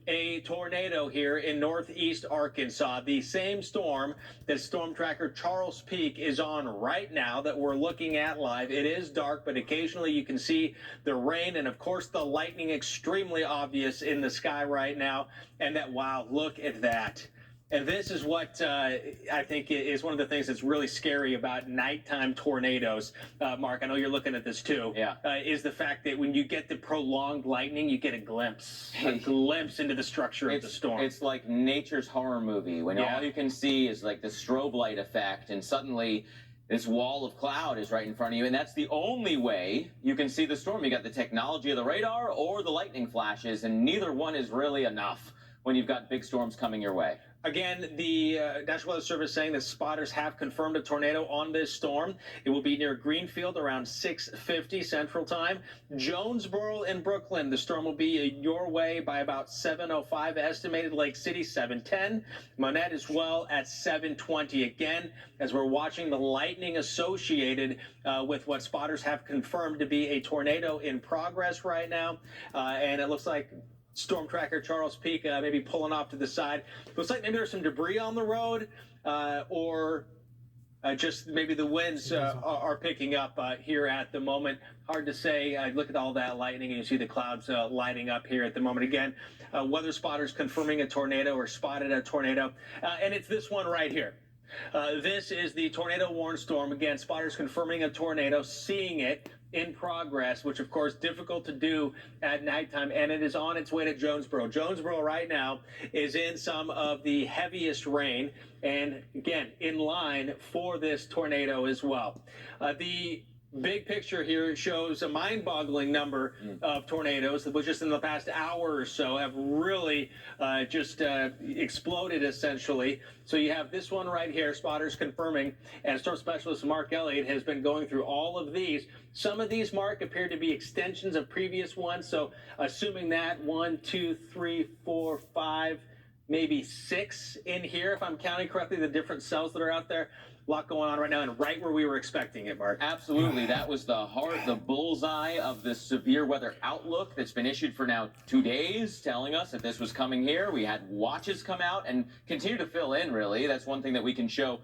a tornado here in northeast Arkansas. The same storm that storm tracker Charles Peak is on right now that we're looking at live. It is dark, but occasionally you can see the rain and, of course, the lightning extremely obvious in the sky right now. And that, wow, look at that. And this is what I think is one of the things that's really scary about nighttime tornadoes. Mark, I know you're looking at this too. Yeah. Is the fact that when you get the prolonged lightning, you get a glimpse into the structure of the storm. It's like nature's horror movie when all you can see is like the strobe light effect, and suddenly this wall of cloud is right in front of you, and that's the only way you can see the storm. You got the technology of the radar or the lightning flashes, and neither one is really enough when you've got big storms coming your way. Again, the National Weather Service saying that spotters have confirmed a tornado on this storm. It will be near Greenfield around 6:50 Central Time. Jonesboro in Brooklyn, the storm will be your way by about 7:05. Estimated Lake City 7:10. Monette as well at 7:20. Again, as we're watching the lightning associated with what spotters have confirmed to be a tornado in progress right now, and it looks like Storm Tracker Charles Peak maybe pulling off to the side. Looks like maybe there's some debris on the road, or just maybe the winds are picking up here at the moment. Hard to say. Look at all that lightning, and you see the clouds lighting up here at the moment. Again, weather spotters confirming a tornado or spotted a tornado, and it's this one right here. This is the tornado warn storm. Again, spotters confirming a tornado, seeing it in progress, which of course difficult to do at nighttime, and it is on its way to Jonesboro. Jonesboro right now is in some of the heaviest rain, and again in line for this tornado as well. The big picture here shows a mind-boggling number of tornadoes that just in the past hour or so have really just exploded essentially. So you have this one right here, spotters confirming, and storm specialist Mark Elliott has been going through all of these. Some of these, Mark, appear to be extensions of previous ones. So assuming that 1, 2, 3, 4, 5, maybe 6 in here, if I'm counting correctly, the different cells that are out there. A lot going on right now, and right where we were expecting it, Mark. Absolutely. That was the bullseye of the severe weather outlook that's been issued for now 2 days, telling us that this was coming here. We had watches come out and continue to fill in, really. That's one thing that we can show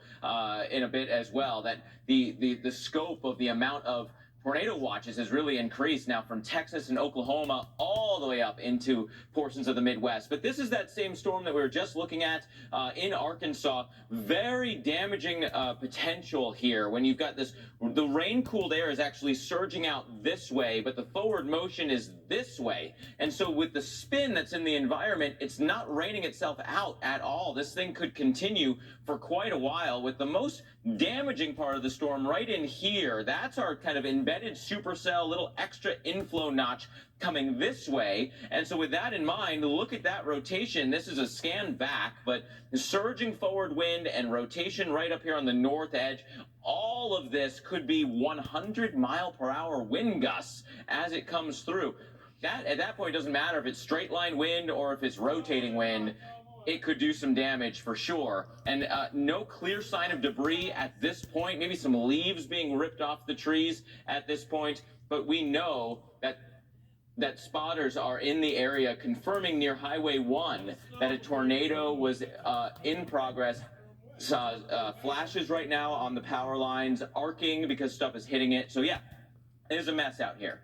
in a bit as well, that the scope of the amount of tornado watches has really increased now from Texas and Oklahoma all the way up into portions of the Midwest. But this is that same storm that we were just looking at in Arkansas. Very damaging potential here when you've got this. The rain-cooled air is actually surging out this way, but the forward motion is this way. And so with the spin that's in the environment, it's not raining itself out at all. This thing could continue for quite a while, with the most damaging part of the storm right in here. That's our kind of embedded supercell, little extra inflow notch coming this way. And so with that in mind, look at that rotation. This is a scan back, but surging forward wind and rotation right up here on the north edge. All of this could be 100-mile-per-hour wind gusts as it comes through. At that point, it doesn't matter if it's straight line wind or if it's rotating wind. It could do some damage for sure. And no clear sign of debris at this point. Maybe some leaves being ripped off the trees at this point. But we know that spotters are in the area confirming near Highway 1 that a tornado was in progress. Flashes right now on the power lines, arcing because stuff is hitting it. So yeah, it is a mess out here.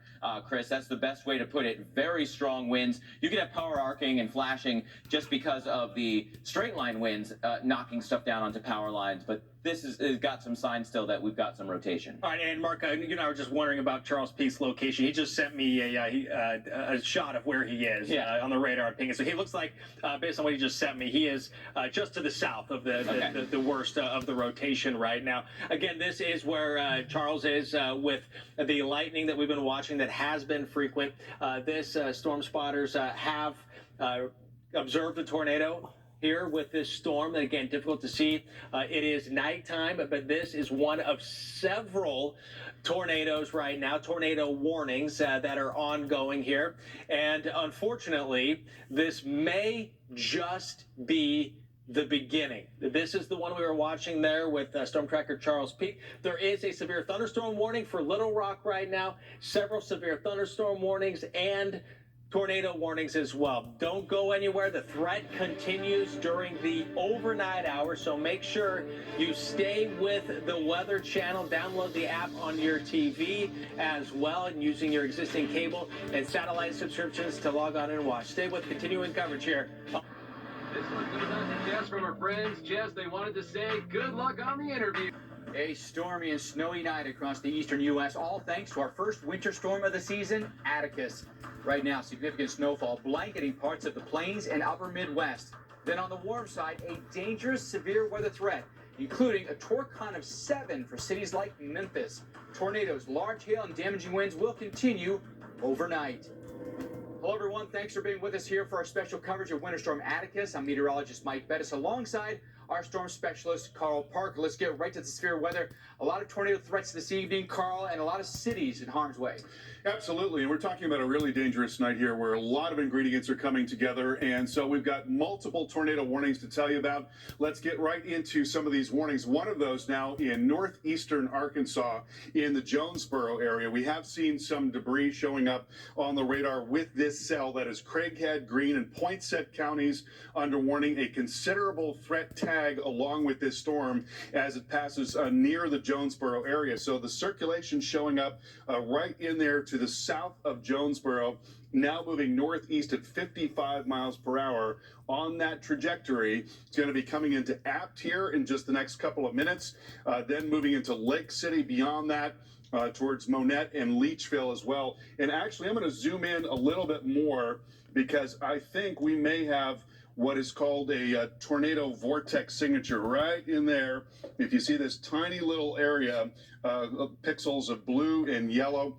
Chris, that's the best way to put it. Very strong winds. You could have power arcing and flashing just because of the straight line winds knocking stuff down onto power lines, but this has got some signs still that we've got some rotation. All right, and Mark, you and I were just wondering about Charles Peak's location. He just sent me a shot of where he is on the radar ping. So he looks like, based on what he just sent me, he is just to the south of the worst of the rotation right now. Again, this is where Charles is with the lightning that we've been watching that has been frequent. This storm spotters have observed a tornado here with this storm. Again, difficult to see. It is nighttime, but this is one of several tornadoes right now, tornado warnings that are ongoing here. And unfortunately, this may just be the beginning. This is the one we were watching there with Storm Tracker Charles Peak. There is a severe thunderstorm warning for Little Rock right now, several severe thunderstorm warnings, and tornado warnings as well. Don't go anywhere. The threat continues during the overnight hours, so make sure you stay with the Weather Channel. Download the app on your TV as well, and using your existing cable and satellite subscriptions to log on and watch. Stay with continuing coverage here. This one goes out to Jess from her friends. Jess, they wanted to say good luck on the interview. A stormy and snowy night across the eastern U.S., all thanks to our first winter storm of the season, Atticus. Right now, significant snowfall blanketing parts of the plains and upper Midwest. Then on the warm side, a dangerous severe weather threat, including a torcon of 7 for cities like Memphis. Tornadoes, large hail, and damaging winds will continue overnight. Hello, everyone. Thanks for being with us here for our special coverage of Winter Storm Atticus. I'm meteorologist Mike Bettis alongside our storm specialist, Carl Parker. Let's get right to the severe weather. A lot of tornado threats this evening, Carl, and a lot of cities in harm's way. Absolutely, and we're talking about a really dangerous night here where a lot of ingredients are coming together, and so we've got multiple tornado warnings to tell you about. Let's get right into some of these warnings. One of those now in northeastern Arkansas in the Jonesboro area. We have seen some debris showing up on the radar with this cell. That is Craighead, Greene, and Poinsett counties under warning. A considerable threat tag along with this storm as it passes near the Jonesboro area. So the circulation showing up right in there to the south of Jonesboro, now moving northeast at 55 miles per hour on that trajectory. It's going to be coming into Apt here in just the next couple of minutes, then moving into Lake City beyond that, towards Monette and Leachville as well. And actually, I'm going to zoom in a little bit more because I think we may have what is called a tornado vortex signature right in there. If you see this tiny little area of pixels of blue and yellow,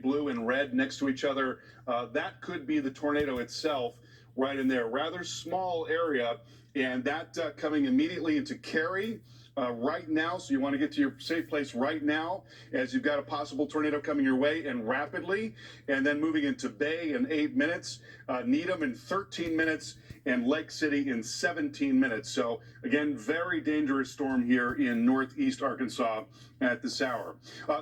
blue and red next to each other, that could be the tornado itself right in there. Rather small area, and that coming immediately into Cary right now. So you want to get to your safe place right now as you've got a possible tornado coming your way, and rapidly, and then moving into Bay in 8 minutes, Needham in 13 minutes, and Lake City in 17 minutes. So again, very dangerous storm here in northeast Arkansas at this hour.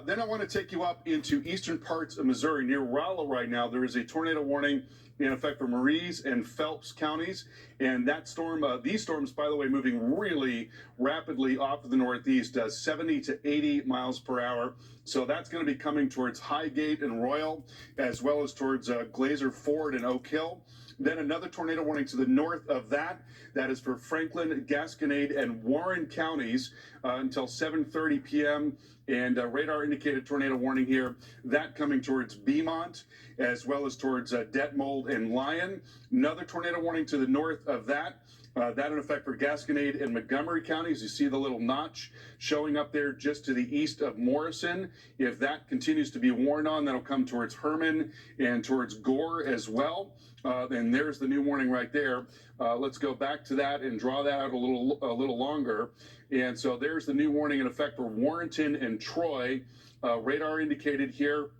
Then I want to take you up into eastern parts of Missouri near Rolla right now. There is a tornado warning in effect for Maries and Phelps counties. And that storm, these storms, by the way, moving really rapidly off of the northeast, 70 to 80 miles per hour. So that's going to be coming towards Highgate and Royal, as well as towards Glazer Ford and Oak Hill. Then another tornado warning to the north of that. That is for Franklin, Gasconade, and Warren counties until 7:30 p.m. And radar indicated tornado warning here. That coming towards Beaumont, as well as towards Detmold and Lyon. Another tornado warning to the north of that. That in effect for Gasconade and Montgomery counties. You see the little notch showing up there just to the east of Morrison. If that continues to be warned on, that'll come towards Herman and towards Gore as well. And there's the new warning right there. Let's go back to that and draw that out a little longer. And so there's the new warning in effect for Warrenton and Troy. Radar indicated here.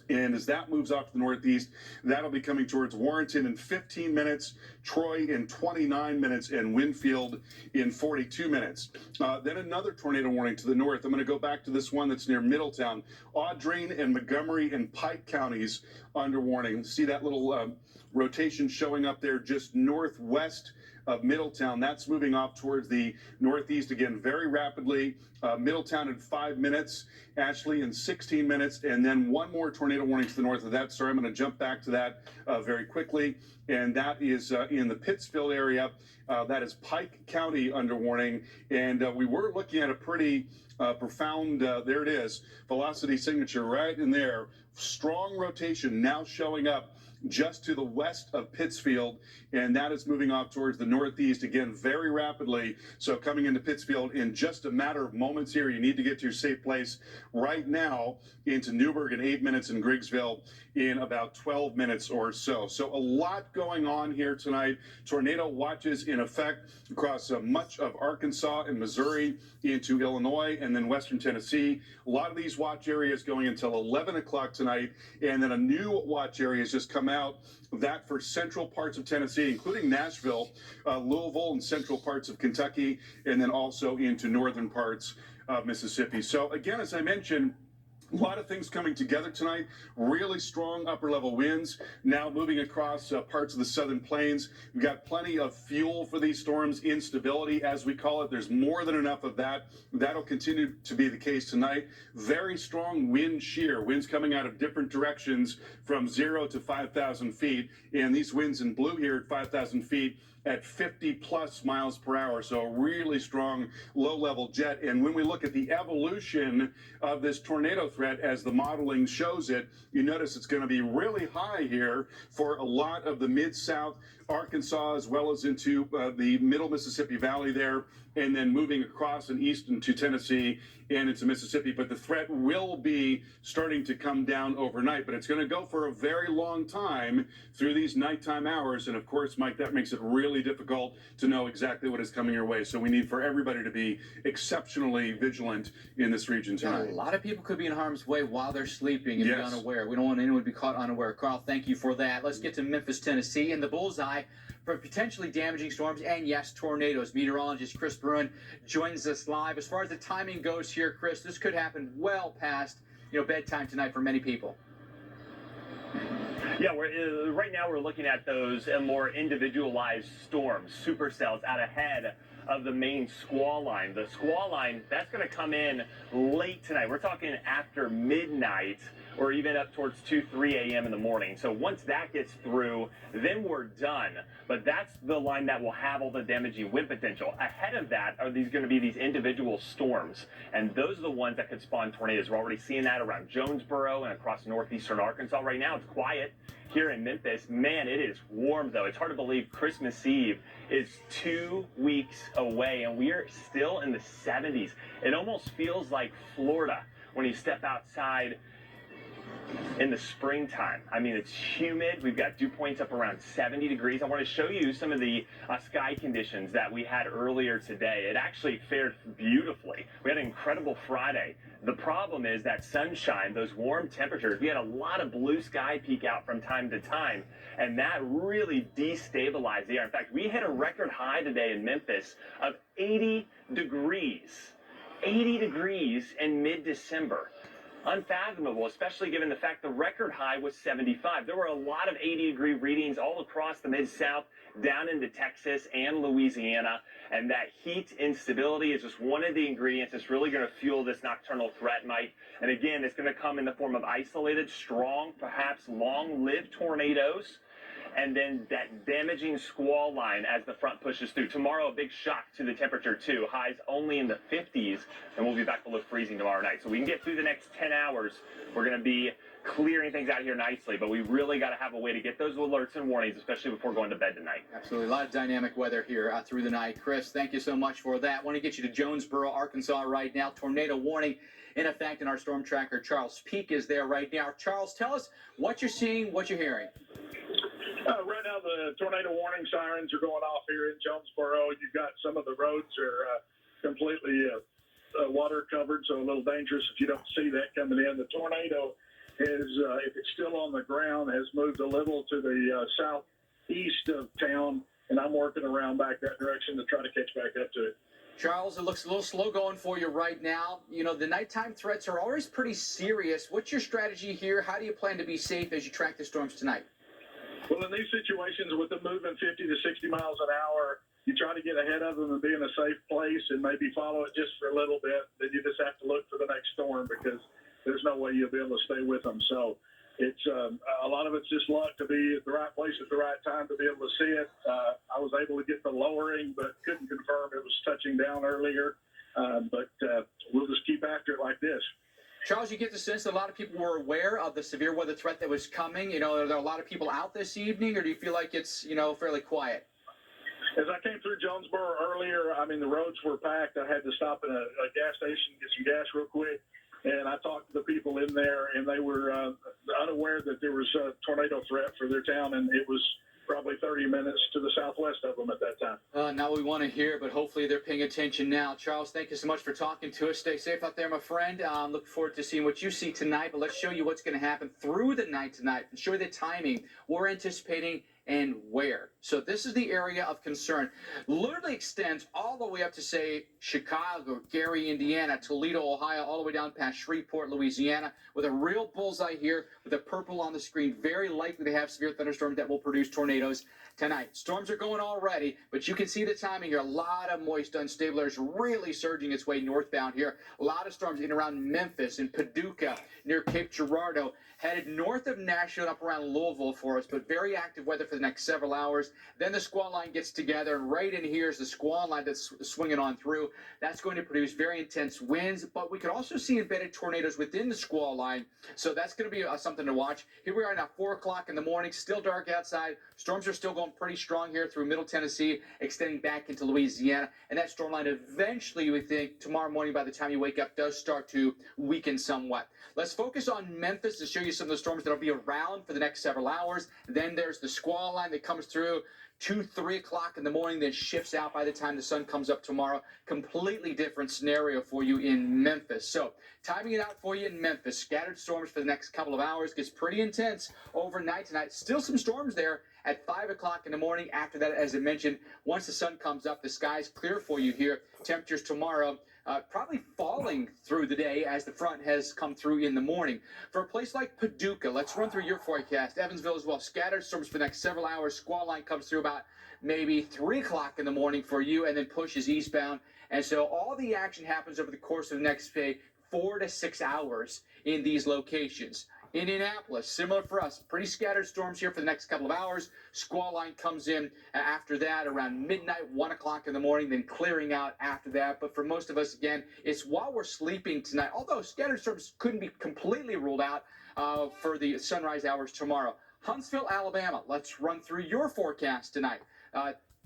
And as that moves off to the northeast, that'll be coming towards Warrenton in 15 minutes, Troy in 29 minutes, and Winfield in 42 minutes. Then another tornado warning to the north. I'm going to go back to this one that's near Middletown. Audrain and Montgomery and Pike counties under warning. See that little rotation showing up there just northwest of Middletown. That's moving off towards the northeast again very rapidly. Middletown in 5 minutes, Ashley in 16 minutes, and then one more tornado warning to the north of that. Sorry, I'm going to jump back to that very quickly, and that is in the Pittsfield area. That is Pike County under warning, and we were looking at a pretty profound, there it is, velocity signature right in there. Strong rotation now showing up just to the west of Pittsfield, and that is moving off towards the northeast again very rapidly. So coming into Pittsfield in just a matter of moments here. You need to get to your safe place right now into Newburgh in 8 minutes, and Griggsville in about 12 minutes or so. So a lot going on here tonight. Tornado watches in effect across much of Arkansas and Missouri into Illinois and then western Tennessee. A lot of these watch areas going until 11 o'clock tonight, and then a new watch area has just come out. That for central parts of Tennessee, including Nashville, Louisville, and central parts of Kentucky, and then also into northern parts of Mississippi. So again, as I mentioned, A lot of things coming together tonight. Really strong upper level winds now moving across parts of the southern plains. We've got plenty of fuel for these storms, instability as we call it. There's more than enough of that. That'll continue to be the case tonight. Very strong wind shear, winds coming out of different directions from 0 to 5,000 feet. And these winds in blue here at 5,000 feet at 50 plus miles per hour. So a really strong low level jet. And when we look at the evolution of this tornado threat as the modeling shows it, you notice it's going to be really high here for a lot of the mid-south Arkansas as well as into the middle Mississippi Valley there, and then moving across and east into Tennessee and into Mississippi. But the threat will be starting to come down overnight, but it's going to go for a very long time through these nighttime hours. And of course, Mike, that makes it really difficult to know exactly what is coming your way. So we need for everybody to be exceptionally vigilant in this region tonight. A lot of people could be in harm's way while they're sleeping and be unaware. We don't want anyone to be caught unaware. Carl, thank you for that. Let's get to Memphis, Tennessee, and the bullseye for potentially damaging storms and, yes, tornadoes. Meteorologist Chris Bruin joins us live. As far as the timing goes here, Chris, this could happen well past, bedtime tonight for many people. Yeah, right now we're looking at those more individualized storms, supercells out ahead of the main squall line. The squall line, that's going to come in late tonight. We're talking after midnight or even up towards 2, 3 a.m. in the morning. So once that gets through, then we're done. But that's the line that will have all the damaging wind potential. Ahead of that are these going to be these individual storms. And those are the ones that could spawn tornadoes. We're already seeing that around Jonesboro and across northeastern Arkansas. Right now it's quiet here in Memphis. Man, it is warm though. It's hard to believe Christmas Eve is 2 weeks away and we are still in the 70s. It almost feels like Florida when you step outside in the springtime. I mean, it's humid. We've got dew points up around 70 degrees. I want to show you some of the sky conditions that we had earlier today. It actually fared beautifully. We had an incredible Friday. The problem is that sunshine, those warm temperatures, we had a lot of blue sky peek out from time to time, and that really destabilized the air. In fact, we hit a record high today in Memphis of 80 degrees. 80 degrees in mid-December. Unfathomable, especially given the fact the record high was 75. There were a lot of 80-degree readings all across the Mid-South, down into Texas and Louisiana, and that heat instability is just one of the ingredients that's really going to fuel this nocturnal threat, Mike. And again, it's going to come in the form of isolated, strong, perhaps long-lived tornadoes, and then that damaging squall line as the front pushes through. Tomorrow, a big shock to the temperature, too. Highs only in the 50s, and we'll be back below freezing tomorrow night. So we can get through the next 10 hours. We're going to be clearing things out here nicely, but we really got to have a way to get those alerts and warnings, especially before going to bed tonight. Absolutely. A lot of dynamic weather here through the night. Chris, thank you so much for that. I want to get you to Jonesboro, Arkansas right now. Tornado warning in effect, and our storm tracker, Charles Peak, is there right now. Charles, tell us what you're seeing, what you're hearing. Right now, the tornado warning sirens are going off here in Jonesboro. You've got some of the roads are completely water covered, so a little dangerous if you don't see that coming in. The tornado is, if it's still on the ground, has moved a little to the southeast of town, and I'm working around back that direction to try to catch back up to it. Charles, it looks a little slow going for you right now. The nighttime threats are always pretty serious. What's your strategy here? How do you plan to be safe as you track the storms tonight? Well, in these situations, with them moving 50 to 60 miles an hour, you try to get ahead of them and be in a safe place and maybe follow it just for a little bit. Then you just have to look for the next storm because there's no way you'll be able to stay with them. So it's a lot of it's just luck to be at the right place at the right time to be able to see it. I was able to get the lowering, but couldn't confirm it was touching down earlier. But we'll just keep after it like this. Charles, you get the sense that a lot of people were aware of the severe weather threat that was coming. Are there a lot of people out this evening, or do you feel like it's, fairly quiet? As I came through Jonesboro earlier, I mean, the roads were packed. I had to stop at a gas station, get some gas real quick. And I talked to the people in there, and they were unaware that there was a tornado threat for their town, and it was probably 30 minutes to the southwest of them at that time. Not what we want to hear, but hopefully they're paying attention now. Charles, thank you so much for talking to us. Stay safe out there, my friend. Looking forward to seeing what you see tonight, but let's show you what's going to happen through the night tonight and show you the timing we're anticipating and where. So this is the area of concern. Literally extends all the way up to, say, Chicago, Gary, Indiana, Toledo, Ohio, all the way down past Shreveport, Louisiana, with a real bullseye here with the purple on the screen. Very likely to have severe thunderstorms that will produce tornadoes tonight. Storms are going already, but you can see the timing here. A lot of moist, unstable air is really surging its way northbound here. A lot of storms in around Memphis and Paducah, near Cape Girardeau, headed north of Nashville and up around Louisville for us, but very active weather for the next several hours. Then the squall line gets together, and right in here is the squall line that's swinging on through. That's going to produce very intense winds, but we could also see embedded tornadoes within the squall line, so that's going to be something to watch. Here we are now, 4 o'clock in the morning, still dark outside. Storms are still going pretty strong here through Middle Tennessee, extending back into Louisiana, and that storm line eventually, we think, tomorrow morning by the time you wake up, does start to weaken somewhat. Let's focus on Memphis to show you some of the storms that will be around for the next several hours. Then there's the squall line that comes through 2, 3 o'clock in the morning, then shifts out by the time the sun comes up tomorrow. Completely different scenario for you in Memphis. So, timing it out for you in Memphis. Scattered storms for the next couple of hours. Gets pretty intense overnight tonight. Still some storms there at 5 o'clock in the morning. After that, as I mentioned, once the sun comes up, the sky's clear for you here. Temperatures tomorrow probably falling through the day as the front has come through in the morning. For a place like Paducah, let's run through your forecast. Evansville as well. Scattered storms for the next several hours. Squall line comes through about maybe 3 o'clock in the morning for you and then pushes eastbound. And so all the action happens over the course of the next 4 to 6 hours in these locations. Indianapolis, similar for us. Pretty scattered storms here for the next couple of hours. Squall line comes in after that around midnight, 1 o'clock in the morning, then clearing out after that. But for most of us, again, it's while we're sleeping tonight. Although scattered storms couldn't be completely ruled out for the sunrise hours tomorrow. Huntsville, Alabama. Let's run through your forecast tonight.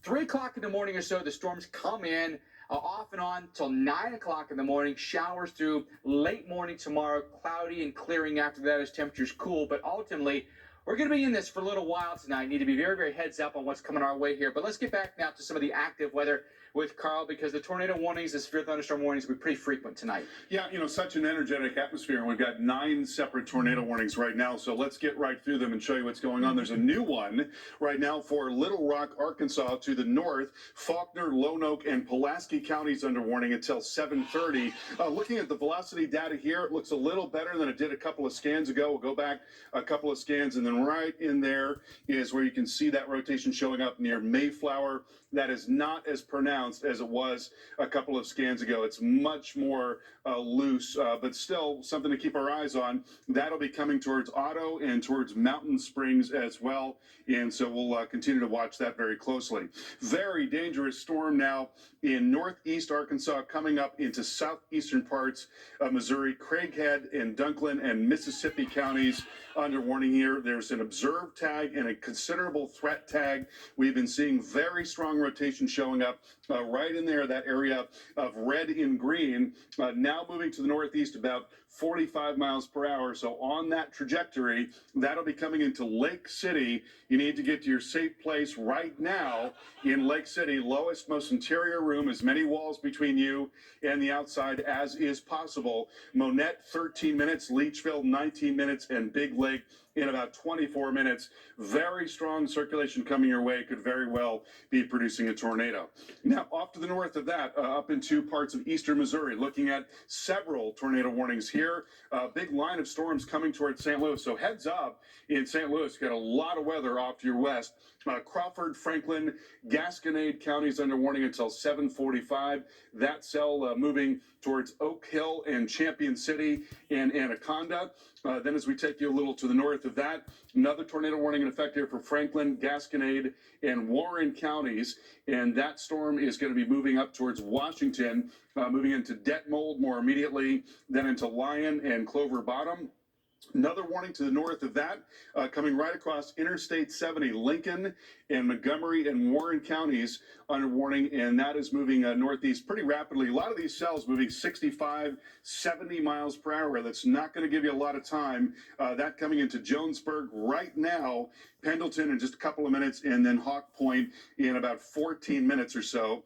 3 o'clock in the morning or so, the storms come in. Off and on till 9 o'clock in the morning. Showers through late morning tomorrow. Cloudy and clearing after that as temperatures cool. But ultimately, we're going to be in this for a little while tonight. Need to be very, very heads up on what's coming our way here. But let's get back now to some of the active weather with Carl, because the tornado warnings, the severe thunderstorm warnings will be pretty frequent tonight. Yeah, such an energetic atmosphere. We've got 9 separate tornado warnings right now, so let's get right through them and show you what's going on. There's a new one right now for Little Rock, Arkansas to the north. Faulkner, Lone Oak, and Pulaski counties under warning until 7:30. Looking at the velocity data here, it looks a little better than it did a couple of scans ago. We'll go back a couple of scans, and then right in there is where you can see that rotation showing up near Mayflower. That is not as pronounced as it was a couple of scans ago. It's much more loose, but still something to keep our eyes on. That'll be coming towards Otto and towards Mountain Springs as well. And so we'll continue to watch that very closely. Very dangerous storm now in northeast Arkansas, coming up into southeastern parts of Missouri. Craighead and Dunklin and Mississippi counties under warning here. There's an observed tag and a considerable threat tag. We've been seeing very strong rotation showing up right in there, that area of red and green. Now moving to the northeast about 45 miles per hour. So on that trajectory, that'll be coming into Lake City. You need to get to your safe place right now in Lake City. Lowest, most interior room, as many walls between you and the outside as is possible. Monette, 13 minutes. Leechville, 19 minutes. And Big Lake in about 24 minutes. Very strong circulation coming your way. Could very well be producing a tornado. Now, off to the north of that, up into parts of eastern Missouri, looking at several tornado warnings here. Big line of storms coming towards St. Louis. So heads up in St. Louis. Got a lot of weather off to your west. Crawford, Franklin, Gasconade counties under warning until 7:45. That cell moving towards Oak Hill and Champion City and Anaconda. Then as we take you a little to the north of that, another tornado warning in effect here for Franklin, Gasconade, and Warren counties. And that storm is going to be moving up towards Washington, moving into Detmold more immediately, then into Lyon and Clover Bottom. Another warning to the north of that, coming right across Interstate 70, Lincoln and Montgomery and Warren counties under warning, and that is moving northeast pretty rapidly. A lot of these cells moving 65, 70 miles per hour. That's not going to give you a lot of time. That coming into Jonesburg right now, Pendleton in just a couple of minutes, and then Hawk Point in about 14 minutes or so.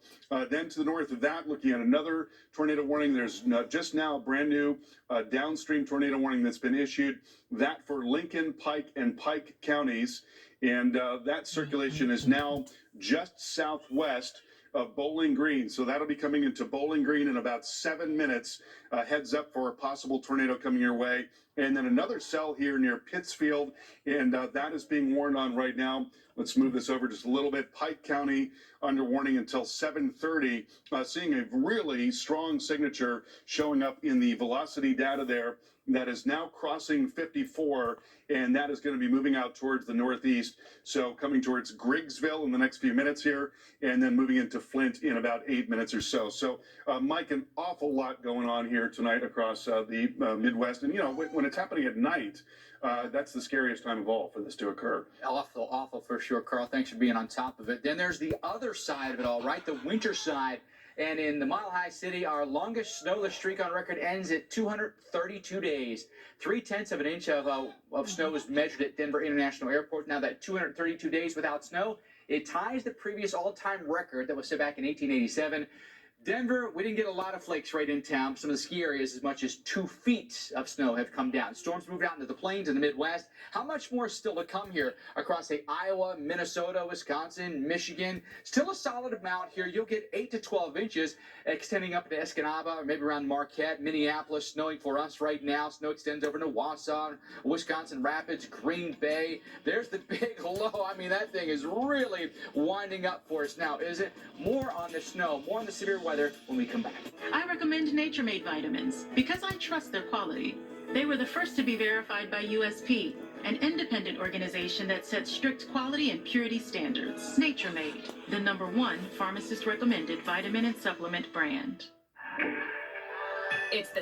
Then to the north of that, looking at another tornado warning. There's just now a brand new downstream tornado warning that's been issued. That for Lincoln, Pike, and Pike counties. And that circulation is now just southwest of Bowling Green. So that'll be coming into Bowling Green in about 7 minutes. Heads up for a possible tornado coming your way. And then another cell here near Pittsfield, and that is being warned on right now. Let's move this over just a little bit. Pike County under warning until 7:30. Seeing a really strong signature showing up in the velocity data there that is now crossing 54, and that is going to be moving out towards the northeast. So coming towards Griggsville in the next few minutes here, and then moving into Flint in about 8 minutes or so. So, Mike, an awful lot going on here tonight across the Midwest. And, you know, when it's happening at night, that's the scariest time of all for this to occur. Awful for sure, Carl. Thanks for being on top of it. Then there's the other side of it all, right? The winter side. And in the Mile High City, our longest snowless streak on record ends at 232 days. 0.3 of an inch of snow was measured at Denver International Airport. Now that 232 days without snow, it ties the previous all-time record that was set back in 1887. Denver, we didn't get a lot of flakes right in town. Some of the ski areas, as much as 2 feet of snow have come down. Storms moved out into the plains and the Midwest. How much more is still to come here across, say, Iowa, Minnesota, Wisconsin, Michigan? Still a solid amount here. You'll get 8 to 12 inches extending up to Escanaba or maybe around Marquette, Minneapolis, snowing for us right now. Snow extends over to Wausau, Wisconsin Rapids, Green Bay. There's the big low. I mean, that thing is really winding up for us now, is it? More on the snow, more on the severe weather when we come back. I recommend Nature Made vitamins because I trust their quality. They were the first to be verified by USP, an independent organization that sets strict quality and purity standards. Nature Made, the #1 pharmacist recommended vitamin and supplement brand. It's the